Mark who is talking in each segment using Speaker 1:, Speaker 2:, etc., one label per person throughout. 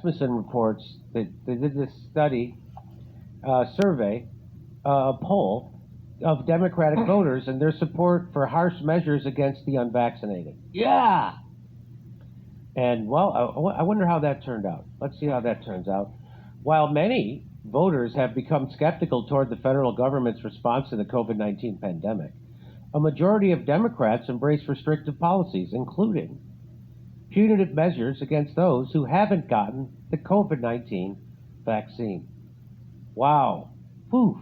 Speaker 1: Rasmussen reports that they did this study, survey, poll of Democratic voters and their support for harsh measures against the unvaccinated.
Speaker 2: Yeah.
Speaker 1: And, well, I wonder how that turned out. Let's see how that turns out. While many voters have become skeptical toward the federal government's response to the COVID-19 pandemic, a majority of Democrats embrace restrictive policies, including punitive measures against those who haven't gotten the COVID-19 vaccine. Wow. Poof.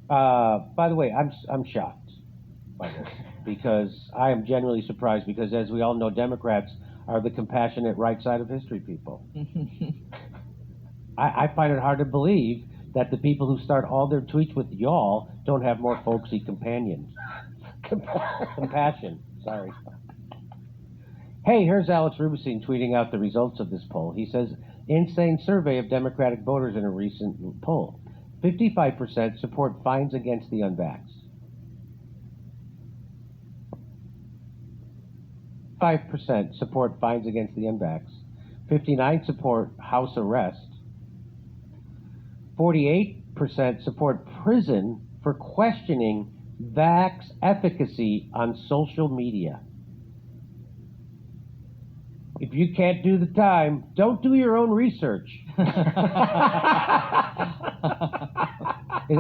Speaker 1: By the way, I'm shocked by this because I am genuinely surprised because, as we all know, Democrats are the compassionate right side of history people. I find it hard to believe that the people who start all their tweets with y'all don't have more folksy companions. Compassion, sorry. Hey, here's Alex Rubinstein tweeting out the results of this poll. He says, insane survey of Democratic voters in a recent poll. 55% support fines against the unvaxxed. 5% support fines against the unvaxxed. 59% support house arrest. 48% support prison for questioning vax efficacy on social media. If you can't do the time, don't do your own research. Isn't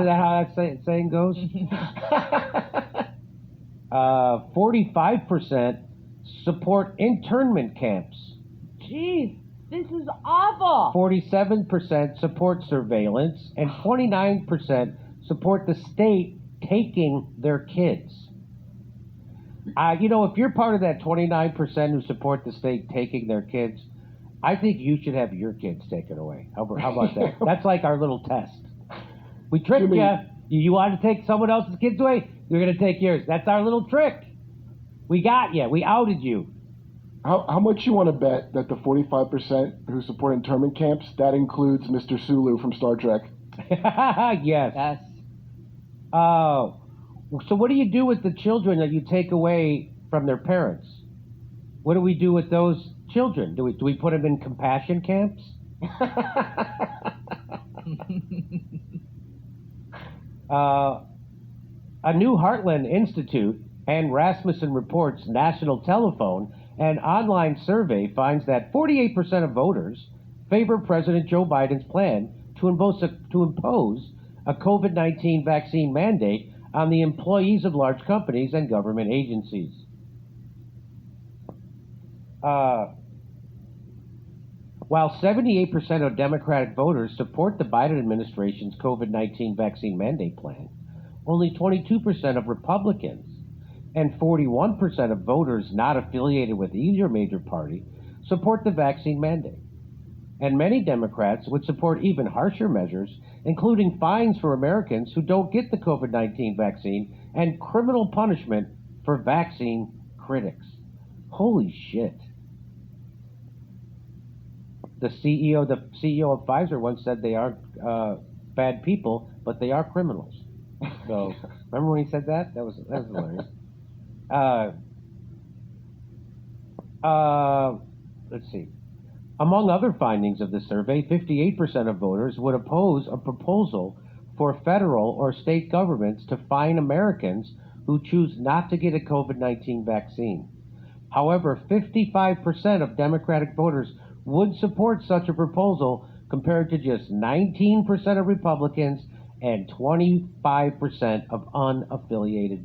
Speaker 1: that how that saying goes? 45% support internment camps.
Speaker 2: Jeez, this is awful.
Speaker 1: 47% support surveillance, and 29% support the state taking their kids. If you're part of that 29% who support the state taking their kids, I think you should have your kids taken away. How about that? That's like our little test. We tricked you. You wanted to take someone else's kids away? You're going to take yours. That's our little trick. We got you. We outed you.
Speaker 3: How much you want to bet that the 45% who support internment camps, that includes Mr. Sulu from Star Trek?
Speaker 1: Yes. Oh. So what do you do with the children that you take away from their parents? What do we do with those children? Do we put them in compassion camps? A new Heartland Institute and Rasmussen Reports National Telephone and online survey finds that 48% of voters favor President Joe Biden's plan to impose a COVID-19 vaccine mandate on the employees of large companies and government agencies. While 78% of Democratic voters support the Biden administration's COVID-19 vaccine mandate plan, only 22% of Republicans and 41% of voters not affiliated with either major party support the vaccine mandate. And many Democrats would support even harsher measures, including fines for Americans who don't get the COVID-19 vaccine and criminal punishment for vaccine critics. Holy shit. The CEO of Pfizer once said they aren't bad people, but they are criminals. So, remember when he said that? That was hilarious. Let's see. Among other findings of the survey, 58% of voters would oppose a proposal for federal or state governments to fine Americans who choose not to get a COVID-19 vaccine. However, 55% of Democratic voters would support such a proposal compared to just 19% of Republicans and 25% of unaffiliated